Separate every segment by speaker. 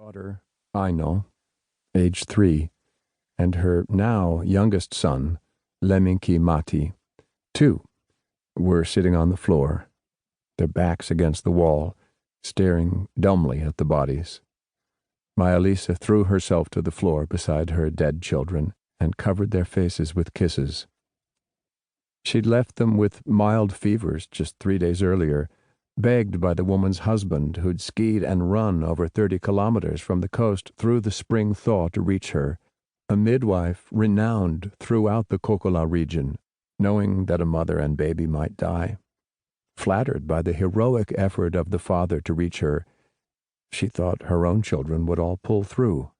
Speaker 1: daughter, Aino, age 3, and her now youngest son, Matti, 2, were sitting on the floor, their backs against the wall, staring dumbly at the bodies. Maja-Liisa threw herself to the floor beside her dead children and covered their faces with kisses. She'd left them with mild fevers just 3 days earlier, begged by the woman's husband who'd skied and run over 30 kilometers from the coast through the spring thaw to reach her, a midwife renowned throughout the Kokkola region, knowing that a mother and baby might die. Flattered by the heroic effort of the father to reach her, she thought her own children would all pull through.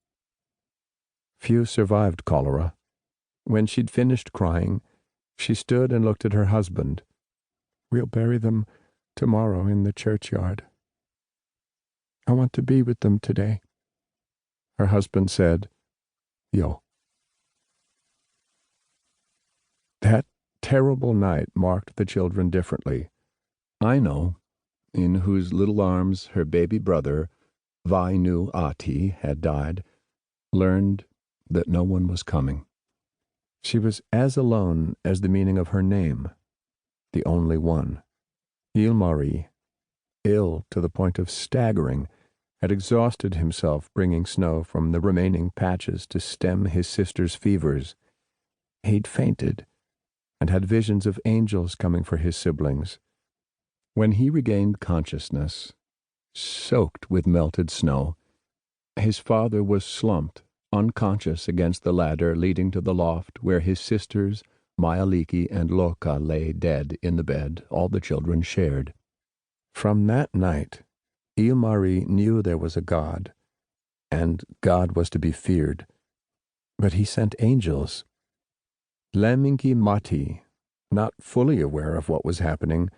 Speaker 1: Few survived cholera. When she'd finished crying, she stood and looked at her husband. "We'll bury them tomorrow in the churchyard. I want to be with them today." Her husband said, "Yo." That terrible night marked the children differently. Aino, in whose little arms her baby brother, Vainu Ahti, had died, learned that no one was coming. She was as alone as the meaning of her name, the only one. Ilmari, ill to the point of staggering, had exhausted himself bringing snow from the remaining patches to stem his sister's fevers. He'd fainted and had visions of angels coming for his siblings. When he regained consciousness, soaked with melted snow, his father was slumped, unconscious against the ladder leading to the loft where his sisters, Maja-Liisa and Loka, lay dead in the bed all the children shared. From that night, Ilmari knew there was a God, and God was to be feared. But he sent angels. Matti, not fully aware of what was happening,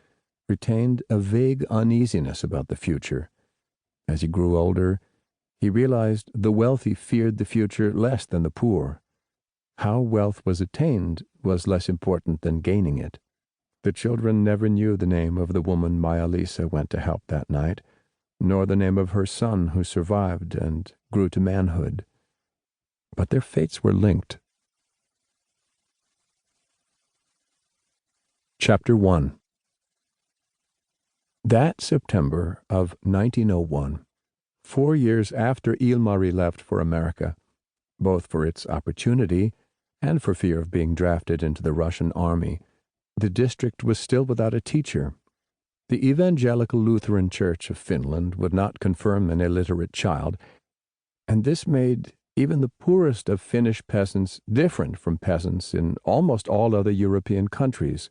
Speaker 1: retained a vague uneasiness about the future. As he grew older, he realized the wealthy feared the future less than the poor. How wealth was attained was less important than gaining it. The children never knew the name of the woman Maja-Liisa went to help that night, nor the name of her son who survived and grew to manhood. But their fates were linked. Chapter 1. That September of 1901, 4 years after Ilmari left for America, both for its opportunity and for fear of being drafted into the Russian army, the district was still without a teacher. The Evangelical Lutheran Church of Finland would not confirm an illiterate child, and this made even the poorest of Finnish peasants different from peasants in almost all other European countries.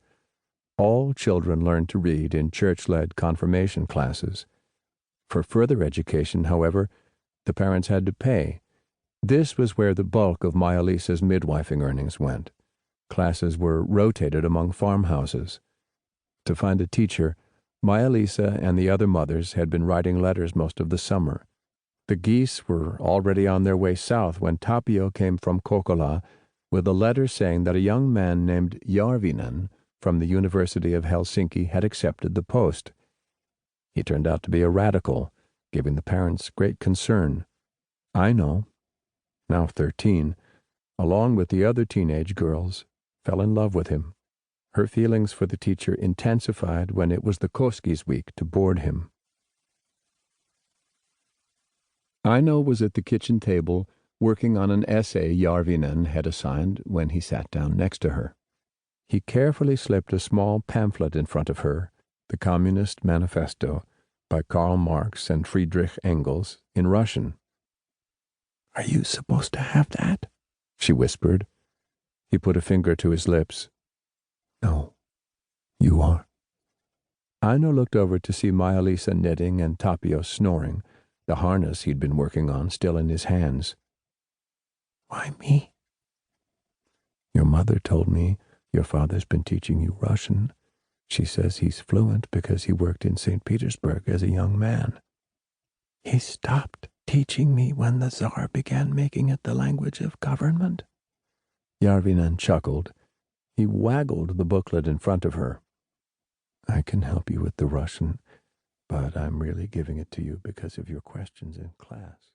Speaker 1: All children learned to read in church-led confirmation classes. For further education, however, the parents had to pay. This was where the bulk of Maja-Liisa's midwifing earnings went. Classes were rotated among farmhouses. To find a teacher, Maja-Liisa and the other mothers had been writing letters most of the summer. The geese were already on their way south when Tapio came from Kokkola with a letter saying that a young man named Järvinen from the University of Helsinki had accepted the post. He turned out to be a radical, giving the parents great concern. Aino, now 13, along with the other teenage girls, fell in love with him. Her feelings for the teacher intensified when it was the Koski's week to board him. Aino was at the kitchen table working on an essay Järvinen had assigned when he sat down next to her. He carefully slipped a small pamphlet in front of her, the Communist Manifesto, by Karl Marx and Friedrich Engels, in Russian. "Are you supposed to have that?" she whispered. He put a finger to his lips. "No, you are." Aino looked over to see Maja-Liisa knitting and Tapio snoring, the harness he'd been working on still in his hands. "Why me?" "Your mother told me your father's been teaching you Russian. She says he's fluent because he worked in St. Petersburg as a young man." "He stopped teaching me when the Tsar began making it the language of government." Järvinen chuckled. He waggled the booklet in front of her. "I can help you with the Russian, but I'm really giving it to you because of your questions in class."